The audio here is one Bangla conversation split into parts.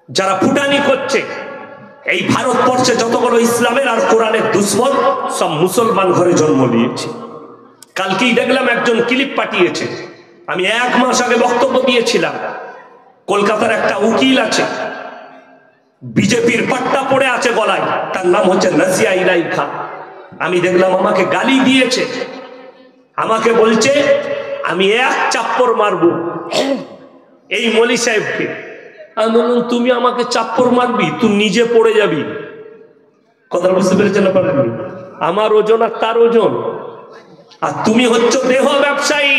যারা ফুটানি করছে এই ভারতবর্ষে যতগুলো ইসলামের আর কোরআনের দুশ্মন সব মুসলমান ঘরে জন্ম নিয়েছে। কালকেই দেখলাম একজন ক্লিপ পাঠিয়েছে, আমি 1 মাস আগে বক্তব্য দিয়েছিলাম। কলকাতার একটা উকিল আছে, বিজেপির পাট্টা পড়ে আছে গলায়, তার নাম হচ্ছে নাজিয়া ইলাই খান। আমি দেখলাম আমাকে গালি দিয়েছে, আমাকে বলছে আমি 1 চাপ্পড় মারবো এই মলি সাহেবকে। আমি বললাম তুমি আমাকে চাপ্পড় মারবি, তুই নিজে পড়ে যাবি। কথা বুঝতে পেরেছেন না? আমার ওজন আর তার ওজন, আর তুমি হচ্ছে দেহ ব্যবসায়ী।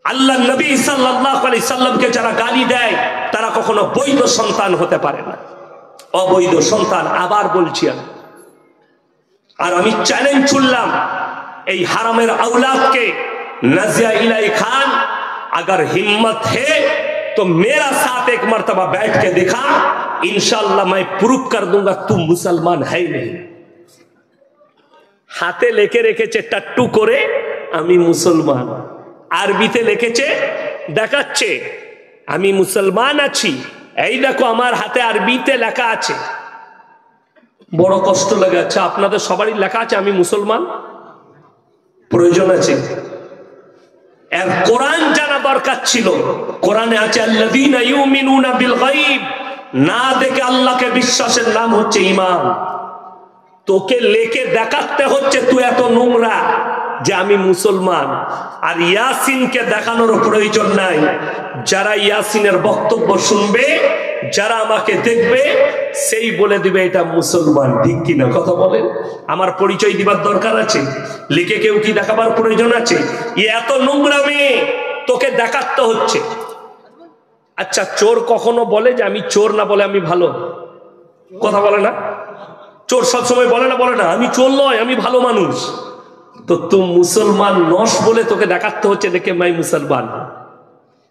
আল্লাহ নবী সাল্লাল্লাহু আলাইহি সাল্লামকে যারা গালি দেয় তারা কখনো বৈধ সন্তান হতে পারে না, অবৈধ সন্তান। আবার বলছি আমি, আর আমি চ্যালেঞ্জ ছুড়লাম এই হারামের औलाद नजिया इलाई खान, अगर हिम्मत है तो मेरा साथ एक मर्तबा बैठ के दिखा, इंशाअल्लाह मैं प्रूफ कर दूंगा तू मुसलमान है नहीं। हाथे लेके रेखेছে টাট্টু করে আমি মুসলমান, আরবিতে লিখেছে দেখাচ্ছে আমি মুসলমান আছি। এই দেখো আমার হাতে আরবিতে লেখা আছে। বড় কষ্ট লাগে। আচ্ছা আপনাদের সবারই লেখা আছে আমি মুসলমান? প্রয়োজন আছে? এর কোরআন জানা দরকার ছিল। কোরআনে আছে আল্লাযীনা ইউমিনুনা বিল গায়ব, না দেখে আল্লাহকে বিশ্বাসের নাম হচ্ছে ঈমান। তোকে লেকে দেখাতে হচ্ছে তুই এত নোংরা যে আমি মুসলমান। আর ইয়াসিনকে দেখানোর প্রয়োজন নাই। যারা ইয়াসিনের বক্তব্য শুনবে, যারা আমাকে দেখবে, সেই বলে দিবে এটা মুসলমান। ঠিক কিনা কথা বলেন? আমার পরিচয় দিবার দরকার আছে? লিখে কেউ কি দেখাবার প্রয়োজন আছে? এত নোংরা মেয়ে তোকে দেখাতে হচ্ছে। আচ্ছা চোর কখনো বলে যে আমি চোর, না বলে আমি ভালো? কথা বলে না? চোর সবসময় বলে না, বলে না আমি চোর নয়, আমি ভালো মানুষ। तो तुम मुसलमान नौश बोले तो के देखाते हो देखे मैं मुसलमान हूं,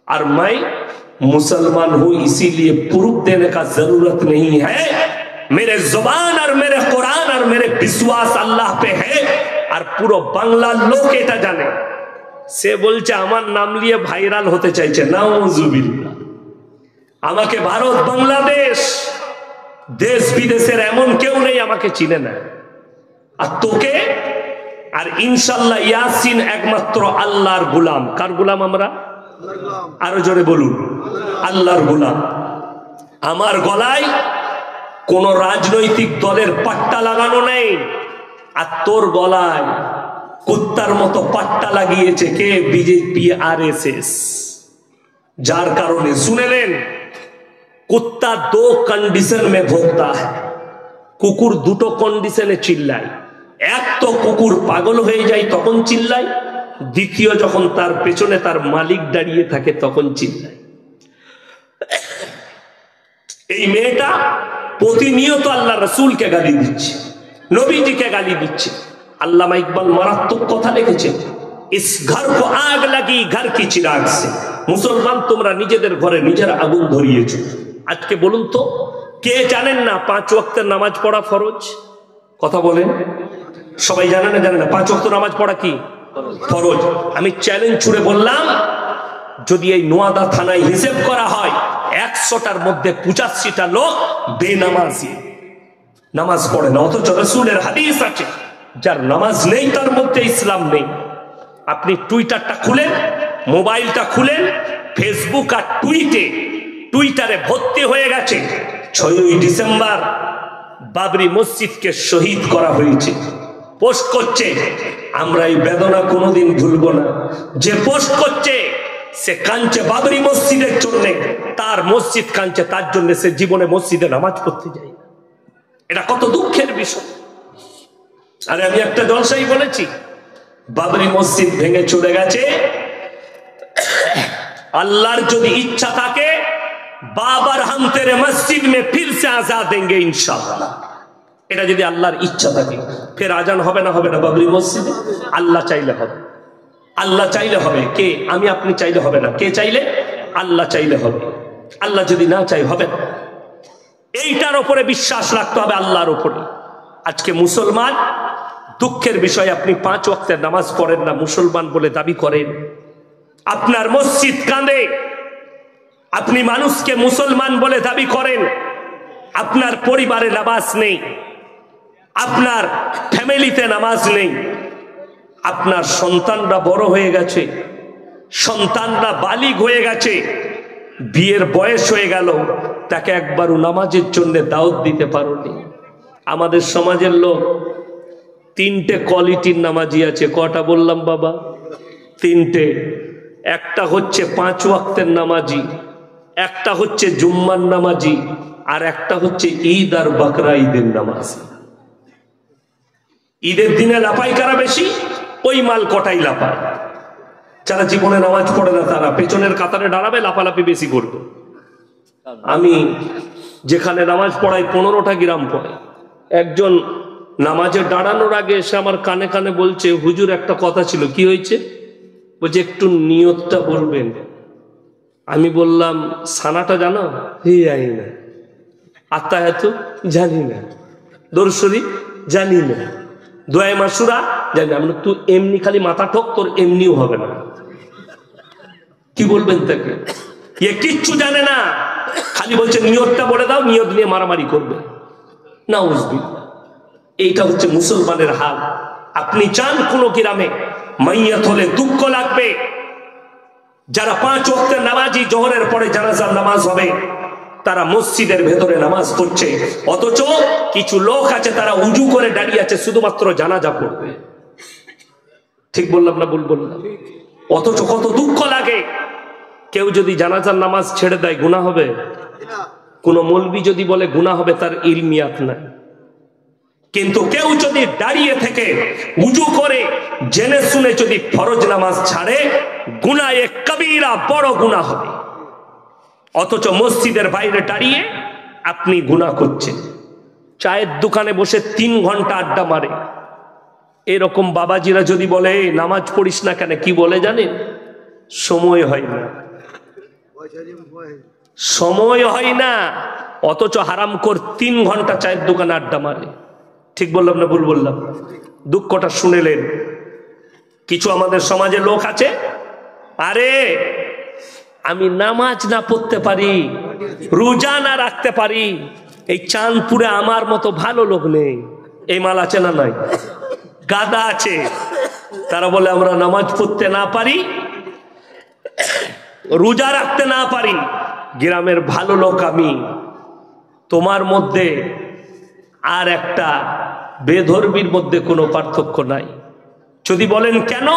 और मैं मुसलमान हूं इसीलिए प्रूफ देने का जरूरत नहीं है। मेरे जुबान और मेरे कुरान और मेरे विश्वास अल्लाह पे है, और पूरा बांग्ला लोग এটা জানে। সে বলছে আমার নাম নিয়ে ভাইরাল হতে চাইছে, নাউজুবিল্লাহ। আমাকে ভারত বাংলাদেশ দেশ বিদেশের এমন কেউ নেই আমাকে চিনে না। আর তোকে আর ইনশাআল্লাহ ইয়াসিন একমাত্র আল্লাহর গোলাম। কার গোলাম আমরা? আরো জোরে বলুন, আল্লাহর গোলাম। আমার গলায় কোন রাজনৈতিক দলের পাট্টা লাগানো নেই, আর তোর গলায় কুত্তার মতো পাট্টা লাগিয়েছে কে? BJP RSS. যার কারণে শুনেলেন কুত্তা 2 कंडीशन में भोगता है। কুকুর 2টো কন্ডিশনে চিল্লায়। এক তো কুকুর পাগল হয়ে যায় তখন চিল্লায়, দ্বিতীয় যখন তার পেছনে তার মালিক দাঁড়িয়ে থাকে তখন চিল্লায়। এই মেয়েটা প্রতিনিয়ত আল্লাহ রাসূলকে গালি দিচ্ছে, নবীজিকে গালি দিচ্ছে। আল্লামা ইকবাল মারাত্মক কথা লিখেছে, ইস ঘর কো আগ লাগি ঘর কি চিরাগ সে। মুসলমান তোমরা নিজেদের ঘরে নিজেরা আগুন ধরিয়েছো। আজকে বলুন তো কে জানেন না 5 ওয়াক্তের নামাজ পড়া ফরজ? কথা বলেন, সবাই জানে না? জানে না 5 ওয়াক্ত নামাজ পড়া কি ফরজ? আমি চ্যালেঞ্জ ছুড়ে বললাম যদি এই নোয়াদা থানায় হিসেব করা হয় 100টার মধ্যে 85টা লোক বেনামাজি, নামাজ পড়ে না। অথচ রাসূলের হাদিস আছে যার নামাজ নেই তার মধ্যে ইসলাম নেই। আপনি টুইটারটা খুলেন, মোবাইলটা খুলেন, ফেসবুক আর টুইটারে ভর্তি হয়ে গেছে 6ই ডিসেম্বর বাবরি মসজিদকে শহীদ করা হয়েছে। পোস্ট করছে, আমরা এই বেদনা কোনোদিন ভুলবো না। যে পোস্ট করছে সে কাঁদছে বাবরি মসজিদের জন্য, তার মসজিদ কাঁদছে তার জন্য, সে জীবনে মসজিদে নামাজ পড়তে যায় না। এটা কত দুঃখের বিষয়। আরে আমি একটা জলসাই বলেছি, বাবরি মসজিদ ভেঙে চলে গেছে, আল্লাহর যদি ইচ্ছা থাকে বাবার হাম তেরে মসজিদ মে ফির সে আজাদ দেंगे ইনশাআল্লাহ। এটা যদি আল্লাহর ইচ্ছা থাকে ফের আজান হবে না? হবে না বাবরি মসজিদে? আল্লাহ চাইলে হবে, আল্লাহ চাইলে হবে। কে? আমি আপনি চাইলে হবে না। কে চাইলে? আল্লাহ চাইলে হবে। আল্লাহ যদি না চাই হবে না। এইটার উপরে বিশ্বাস রাখতে হবে, আল্লাহর উপরে। আজকে মুসলমান, দুঃখের বিষয় আপনি 5 ওয়াক্তের নামাজ পড়েন না, মুসলমান বলে দাবি করেন। আপনার মসজিদ কাঁদে, আপনি মানুষকে মুসলমান বলে দাবি করেন, আপনার পরিবারে নামাজ নেই, আপনার ফ্যামিলিতে নামাজ নেই, আপনার সন্তানরা বড় হয়ে গেছে, সন্তানরা বালিগ হয়ে গেছে, বিয়ের বয়স হয়ে গেল, তাকে একবারও নামাজের জন্য দাওয়াত দিতে পারোনি। আমাদের সমাজের লোক তিনটে কোয়ালিটির নামাজি আছে। কটা বললাম বাবা? তিনটে। একটা হচ্ছে 5 ওয়াক্তের নামাজি, একটা হচ্ছে জুম্মার নামাজি, আর একটা হচ্ছে ঈদ আর বকরা ঈদের নামাজি। ঈদের দিনে লাপাই কারা বেশি? ওই মাল কটাই লাপায়। যারা জীবনে নামাজ পড়ে না তারা পেছনের কাতারে দাঁড়াবে, লাপালাপি বেশি করবে। আমি যেখানে নামাজ পড়াই 15টা গ্রাম পড়ে, একজন নামাজে দাঁড়ানোর আগে এসে আমার কানে কানে বলছে, হুজুর একটা কথা ছিল। কি হয়েছে? বলছে একটু নিয়তটা বলবেন। আমি বললাম সানাটা জানো? জানি না। আত্মায়াতু জানি না, দরুদ শরীফ জানি না, দোয়া মাসুরা জানি না। মানে তুই এমনি খালি মাথা ঠোক, তোর এমনিও হবে না। কি বলবেন তাকে? এ কিচ্ছু জানে না, খালি বলছে নিয়তটা বলে দাও, নিয়ত নিয়ে মারামারি করবে। নাউজুবিল্লাহ। এইটা হচ্ছে মুসলমানের হাল। আপনি চান কোন গ্রামে মাইয়াত হলে দুঃখ লাগবে, যারা 5 ওয়াক্তের নামাজি, জোহরের পরে জানাজার নামাজ হবে, তারা মসজিদের ভেতরে নামাজ পড়ছে, অথচ কিছু লোক আছে তারা উজু করে দাঁড়িয়ে আছে শুধুমাত্র জানাজা পড়বে। ঠিক বললাম না ভুল বললাম? অথচ কত দুঃখ লাগে। কেউ যদি জানাজার নামাজ ছেড়ে দেয় গুনাহ হবে? কোন মৌলবি যদি বলে গুনাহ হবে, তার ইলমিয়াত নাই। কিন্তু কেউ যদি দাঁড়িয়ে থেকে উজু করে জেনে শুনে যদি ফরজ নামাজ ছাড়ে, গুনাহে কবিরা, বড় গুনাহ হবে। অথচ মসজিদের বাইরে দাঁড়িয়ে আপনি গুনাহ করছেন। চায়ের দোকানে বসে 3 ঘন্টা আড্ডা মারে। এরকম বাবাজিরা যদি বলে নামাজ পড়িস না কেন, কি বলে জানেন? সময় হয় না, সময় হয় না। অথচ হারামখোর 3 ঘন্টা চায়ের দোকানে আড্ডা মারে। ঠিক বললাম না ভুল বললাম? দুঃখটা শুনেলেন? কিছু আমাদের সমাজে লোক আছে, আরে আমি নামাজ না পড়তে পারি, রোজা না রাখতে পারি, এই চাঁদপুরে আমার মতো ভালো লোক নেই। এই মাল আছে না নাই? গাদা আছে। তারা বলে আমরা নামাজ পড়তে না পারি, রোজা রাখতে না পারি, গ্রামের ভালো লোক আমি। তোমার মধ্যে আর একটা বেধর্মীর মধ্যে কোনো পার্থক্য নাই। যদি বলেন কেন?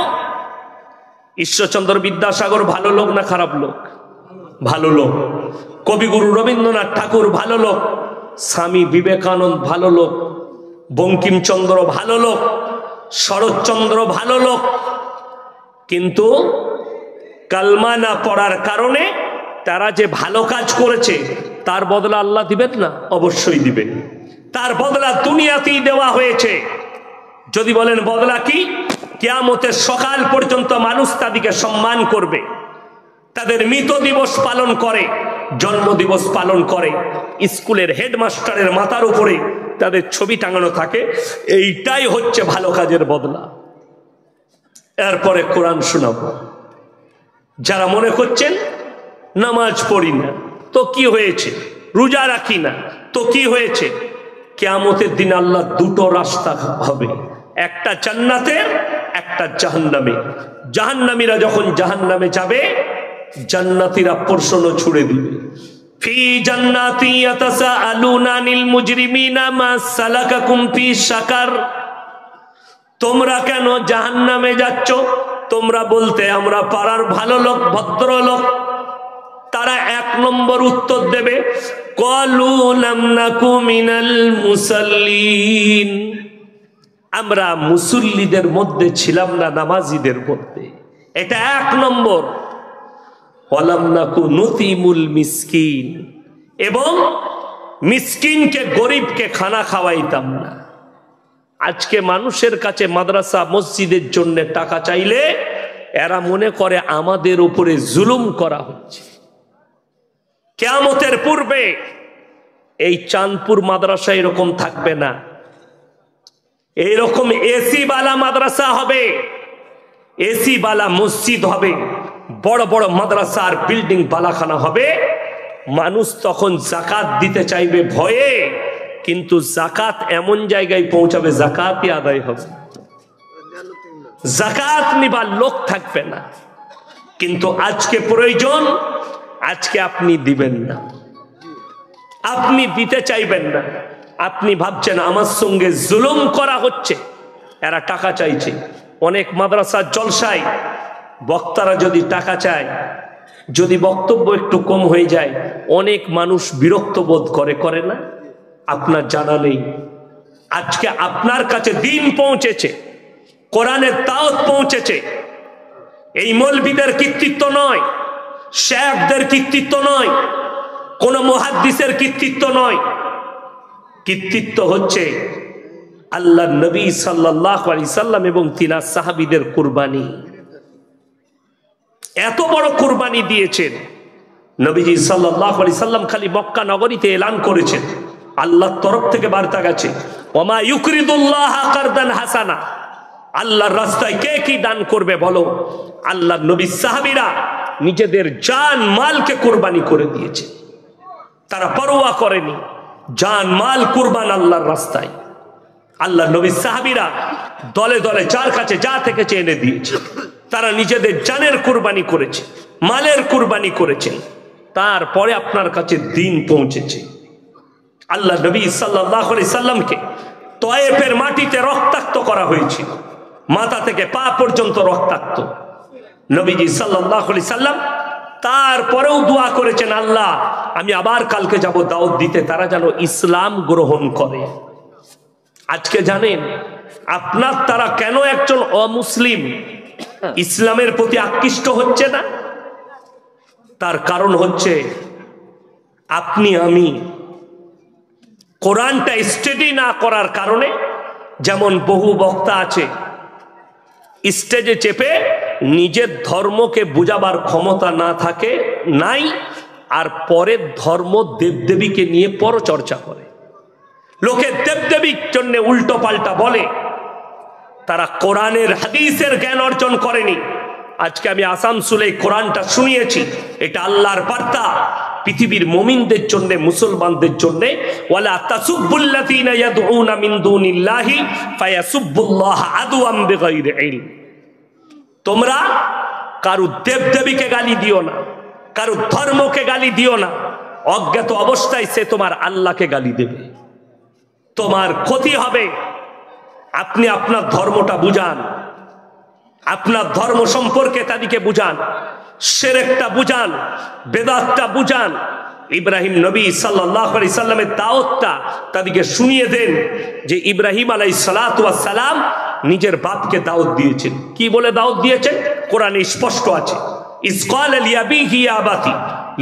ঈশ্বরচন্দ্র বিদ্যাসাগর ভালো লোক না খারাপ লোক? ভালো লোক। কবিগুরু রবীন্দ্রনাথ ঠাকুর ভালো লোক, স্বামী বিবেকানন্দ ভালো লোক, বঙ্কিমচন্দ্র ভালো লোক, শরৎচন্দ্র ভালো লোক। কিন্তু কালমা না পড়ার কারণে তারা যে ভালো কাজ করেছে তার বদলা আল্লাহ দিবেন না? অবশ্যই দিবেন। তার বদলা দুনিয়াতেই দেওয়া হয়েছে। যদি বলেন বদলা কি? কিয়ামতের সকাল পর্যন্ত মানুষ তাদেরকে সম্মান করবে, তাদের মৃত দিবস পালন করে, জন্ম দিবস পালন করে, স্কুলের হেডমাস্টারের মাথার উপরে তাদের ছবি টাঙানো থাকে। এইটাই হচ্ছে ভালো কাজের বদলা। এরপরে কোরআন শোনাবো। যারা মনে করছেন নামাজ পড়ি না তো কি হয়েছে, রোজা রাখি না তো কি হয়েছে, কিয়ামতের দিন আল্লাহ 2টো রাস্তা হবে, একটা জান্নাতের, একটা জাহান্নামে। জাহান্নামীরা যখন জাহান্নামে যাবে, জান্নাতীরা প্রশ্ন ছুড়ে দিবে, ফি জান্নাতি ইয়াতাসাআলুনা আনিল মুজরিমিনা মা সালাকাকুম ফি সাকার। তোমরা কেন জাহান্নামে যাচ্ছ? তোমরা বলতে আমরা পাড়ার ভালো লোক, ভদ্রলোক। তারা 1 নম্বর উত্তর দেবে, ক্বালু লাম নাকু মিনাল মুসাল্লিন। আমরা মুসল্লিদের মধ্যে ছিলাম না, নামাজীদের মধ্যে। এটা 1 নম্বর। ওয়ালাম নাকু নুতিমুল মিসকিন, এবং মিসকিনকে, গরিবকে খানা খাওয়াইতাম না। আজকে মানুষের কাছে মাদ্রাসা মসজিদের জন্য টাকা চাইলে এরা মনে করে আমাদের উপরে জুলুম করা হচ্ছে। কিয়ামতের পূর্বে এই চাঁদপুর মাদ্রাসা এরকম থাকবে না, এইরকম এসি বালা মাদ্রাসা হবে, এসি বালা মসজিদ হবে, বড় বড় মাদ্রাসার বিল্ডিং বালাখানা হবে, মানুষ তখন জাকাত দিতে চাইবে ভয়ে, কিন্তু জাকাত এমন জায়গায় পৌঁছাবে জাকাতই আদায় হবে, জাকাত নিবার লোক থাকবে না। কিন্তু আজকে প্রয়োজন, আজকে আপনি দিবেন না, আপনি দিতে চাইবেন না, আপনি ভাবছেন আমার সঙ্গে জুলুম করা হচ্ছে, এরা টাকা চাইছে। অনেক মাদ্রাসার জলসায় বক্তারা যদি টাকা চায়, যদি বক্তব্য একটু কম হয়ে যায়, অনেক মানুষ বিরক্ত বোধ করে না? আপনার জানা নেই, আজকে আপনার কাছে দিন পৌঁছেছে, কোরআনের দাওয়াত পৌঁছেছে। এই মৌলবীদের কৃতিত্ব নয়, শেখদের কৃতিত্ব নয়, কোন মুহাদ্দিসের কৃতিত্ব নয়, কৃতিত্ব হচ্ছে আল্লাহ নবী সাল্লাল্লাহু আলাইহি সাল্লাম এবং তিনার সাহাবীদের কুরবানি। এত বড় কুরবানি দিয়েছেন নবীজি সাল্লাল্লাহু আলাইহি সাল্লাম। খালি মক্কা নগরীতে এলান করেছেন, আল্লাহর তরফ থেকে বার্তা গেছে, ওমা ইউকরিদুল্লাহ কারদান হাসানা, আল্লাহর রাস্তায় কে কি দান করবে বলো? আল্লাহর নবী সাহাবীরা নিজেদের জান মালকে কুরবানি করে দিয়েছে, তারা পরোয়া করেনি, জান মাল কুরবান আল্লাহর রাস্তায়। আল্লাহর নবী সাহাবীরা দলে দলে যার কাছে যা থেকে এনে দিয়েছে, তারা নিজেদের জানের কুরবানি করেছে, মালের কুরবানি করেছেন, তারপরে আপনার কাছে দিন পৌঁছেছে। আল্লাহ নবী সাল্লাল্লাহু আলাইহি সাল্লামকে তয়েফের মাটিতে রক্তাক্ত করা হয়েছিল, মাথা থেকে পা পর্যন্ত রক্তাক্ত। নবীজি সাল্লাল্লাহু আলাইহি সাল্লাম তারপরেও দোয়া করেছেন, আল্লাহ আমি আবার কালকে যাব দাওয়াত দিতে, তারা যেন ইসলাম গ্রহণ করে। আজকে জানেন আপনার তারা কেন একজন অমুসলিম ইসলামের প্রতি আকৃষ্ট হচ্ছে না? তার কারণ হচ্ছে আপনি আমি কোরআনটা স্টাডি না করার কারণে। যেমন বহু বক্তা আছে স্টেজে চেপে নিজের ধর্মকে বুঝাবার ক্ষমতা না থাকে নাই, আর পরের ধর্ম দেবদেবীকে নিয়ে পরচর্চা করে, লোকে দেবদেবীর জন্য উল্টো পাল্টা বলে, তারা কোরআনের হাদিসের জ্ঞান অর্জন করেনি। আজকে আমি আসানসোলে কোরআনটা শুনিয়েছি, এটা আল্লাহর বার্তা পৃথিবীর মুমিনদের জন্য, মুসলমানদের জন্য। ওয়ালা তাসুবুল্লাযীনা ইয়াদউনা মিন দুনিল্লাহি ফায়াসুবুল্লাহ আদওয়াম বিগাইরি ইলম। তোমরা কারো দেবদেবীকে গালি দিও না, কারো ধর্মকে গালি দিও না, অজ্ঞাত অবস্থায় সে তোমার আল্লাহকে গালি দেবে, তোমার ক্ষতি হবে। আপনি আপনার ধর্মটা বুঝান, আপনার ধর্ম সম্পর্কে তাদেরকে বুঝান, শিরকটা বুঝান, বেদাতটা বুঝান। ইব্রাহিম নবী সাল্লাল্লাহু আলাইহি সাল্লামের দাওয়াতটা তাদেরকে শুনিয়ে দেন যে ইব্রাহিম আলাইহিস সালাতু ওয়াস সালাম নিজের বাপকে দাওয়াত দিয়েছেন। কি বলে দাওয়াত দিয়েছেন? কোরআনে স্পষ্ট আছে, ইস ক্বালা লিআবিহি ইয়া আবাতি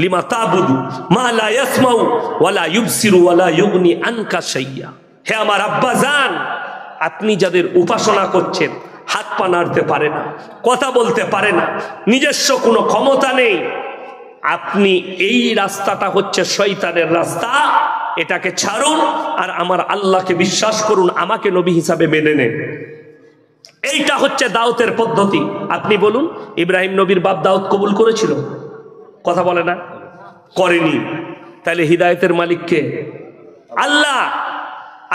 লিমা তা'বুদু মা লা ইয়াসমাউ ওয়া লা ইউবসিরু ওয়া লা ইউগনি আনকা শাইয়্যা। হে আমার আব্বা জান, আপনি যাদের উপাসনা করছেন, হাত পা নাড়তে পারে না, কথা বলতে পারে না, নিজস্ব কোনো ক্ষমতা নেই, আপনি এই রাস্তাটা হচ্ছে শয়তানের রাস্তা, এটাকে ছাড়ুন আর আমার আল্লাহকে বিশ্বাস করুন, আমাকে নবী হিসাবে মেনে নেন। এইটা হচ্ছে দাওয়াতের পদ্ধতি। আপনি বলুন, ইব্রাহিম নবীর বাপ দাওয়াত কবুল করেছিল? কথা বলে না, করেনি। তাহলে হিদায়েতের মালিক কে? আল্লাহ।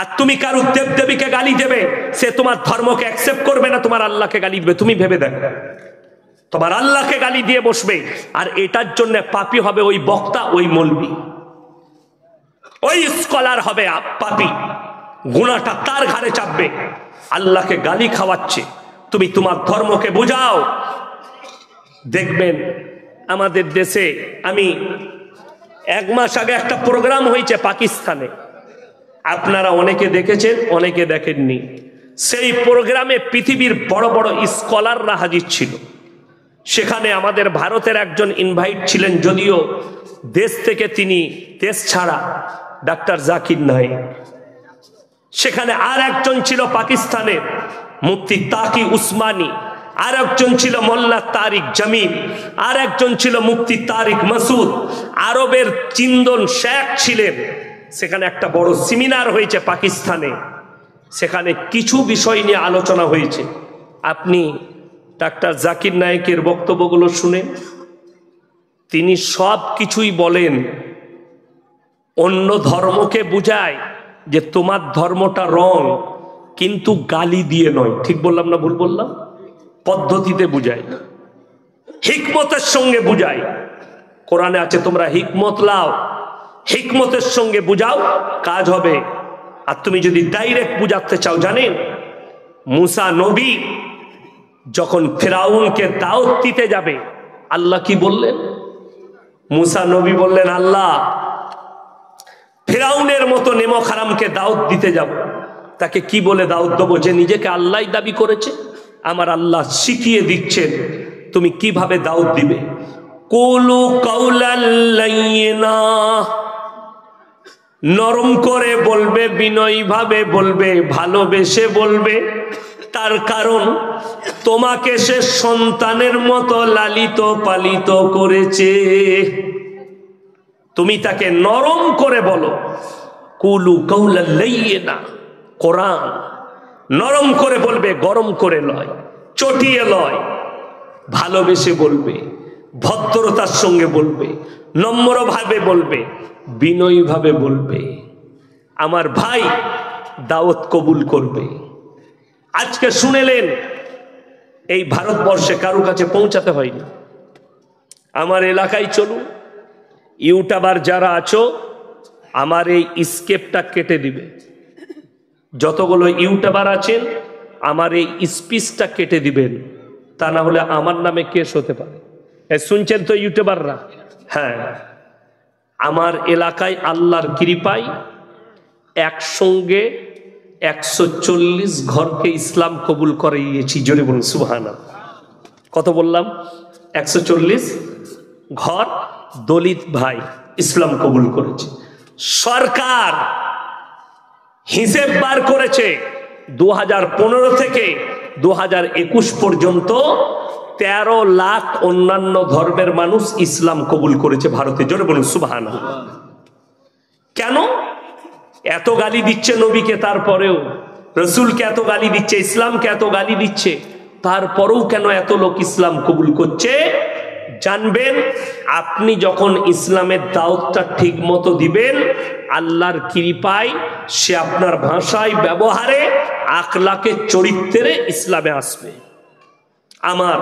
আর তুমি কারো দেবদেবীকে গালি দেবে, সে তোমার ধর্মকে অ্যাকসেপ্ট করবে না, তোমার আল্লাহকে গালি দেবে। তুমি ভেবে দেখো, তোমার আল্লাহকে গালি দিয়ে বসবে, আর এটার জন্য পাপী হবে ওই বক্তা, ওই মৌলবী, ওই স্কলার হবে পাপী, গুনাহটা তার ঘাড়ে চাপবে। আল্লাহকে গালি খাওয়াচ্ছে, তুমি তোমার ধর্মকে বুঝাও। দেখবেন আমাদের দেশে, আমি 1 মাস আগে একটা প্রোগ্রাম হয়েছে পাকিস্তানে, আপনারা অনেকে দেখেছেন, অনেকে দেখেননি। সেই প্রোগ্রামে পৃথিবীর বড় বড় স্কলাররা হাজির ছিল। সেখানে আমাদের ভারতের একজন ইনভাইট ছিলেন, যদিও দেশ থেকে তিনি দেশ ছাড়া, ডাক্তার জাকির নায়েক। সেখানে আর একজন ছিল পাকিস্তানের মুফতি তাকি উসমানী, আর একজন ছিল মোল্লা তারিক জামিল, আর একজন ছিল মুফতি তারিক মাসুদ, আরবের চিন্দন শেখ ছিলেন। সেখানে একটা বড় সেমিনার হয়েছে পাকিস্তানে, সেখানে কিছু বিষয় নিয়ে আলোচনা হয়েছে। আপনি ডাক্তার জাকির নায়েকের বক্তব্যগুলো শুনে তিনি সব কিছুই বলেন, অন্য ধর্মকে বুঝায় যে তোমার ধর্মটা রং, কিন্তু গালি দিয়ে নয়। ঠিক বললাম না ভুল বললাম? পদ্ধতিতে বুঝায়, হিকমতের সঙ্গে বুঝায়। কোরআনে আছে তোমরা হিকমত লাও, হিকমতের সঙ্গে বুঝাও, কাজ হবে। আর তুমি যদি ডাইরেক্ট বুঝাতে চাও, জানেন মুসা নবী যখন ফিরাউনকে দাওয়াত দিতে যাবে, আল্লাহ কি বললেন? মুসা নবী বললেন, আল্লাহ ফিরাউনের মতো নেমক হারামকে দাওয়াত দিতে যাব, তাকে কি বলে দাওয়াত দেবো? যে নিজেকে আল্লাহ দাবি করেছে। আমার আল্লাহ শিখিয়ে দিচ্ছেন তুমি কিভাবে দাওয়াত দিবে। কুলু কাউলাল লাইয়িনা, নরম করে বলবে, বিনয়ী ভাবে বলবে, ভালোবেসে বলবে। তার কারণ তোমাকে সে সন্তানের মতো লালিত পালিত করেছে, তুমি তাকে নরম করে বলো। কুলু কাউলাল লাইয়িনা, কোরআন নরম করে বলবে, গরম করে লয়, চটিয়ে লয়, ভালোবেসে বলবে, ভদ্রতার সঙ্গে বলবে, নম্রভাবে বলবে, বিনয়ীভাবে বলবে। আমার ভাই দাওয়াত কবুল করবে। আজকে শুনেলেন এই ভারতবর্ষে কারো কাছে পৌঁছাতে হয়নি। আমার এলাকায় চলুন, ইউটিউবার যারা আছো, আমার এই স্কেপটা কেটে দিবে। যতগুলো ইউটিউবার আছেন আমার এই স্পিচটা কেটে দিবেন, তা না হলে আমার নামে কেস হতে পারে। শুনছেন তো ইউটিউবাররা? হ্যাঁ, আমার এলাকায় আল্লাহর কৃপায় একসঙ্গে 140 ঘরকে ইসলাম কবুল করিয়েছি। জোরে বলুন সুবহানাল্লাহ। কত বললাম? 140 ঘর দলিত ভাই ইসলাম কবুল করেছে। সরকার হিসেব বার করেছে 2015 থেকে 2021 পর্যন্ত 13 লাখ অন্যান্য ধর্মের মানুষ ইসলাম কবুল করেছে ভারতে। জোরে বলুন সুবহানাল্লাহ। কেন এত গালি দিচ্ছে নবীকে, তারপরেও রসুলকে এত গালি দিচ্ছে, ইসলামকে এত গালি দিচ্ছে, তারপরেও কেন এত লোক ইসলাম কবুল করছে? জানবেন, আপনি যখন ইসলামের দাওয়াতটা ঠিক মতো দিবেন, আল্লাহর কৃপায় সে আপনার ভাষায়, ব্যবহারে, আখলাকে, চরিত্রে ইসলামে আসবে। আমার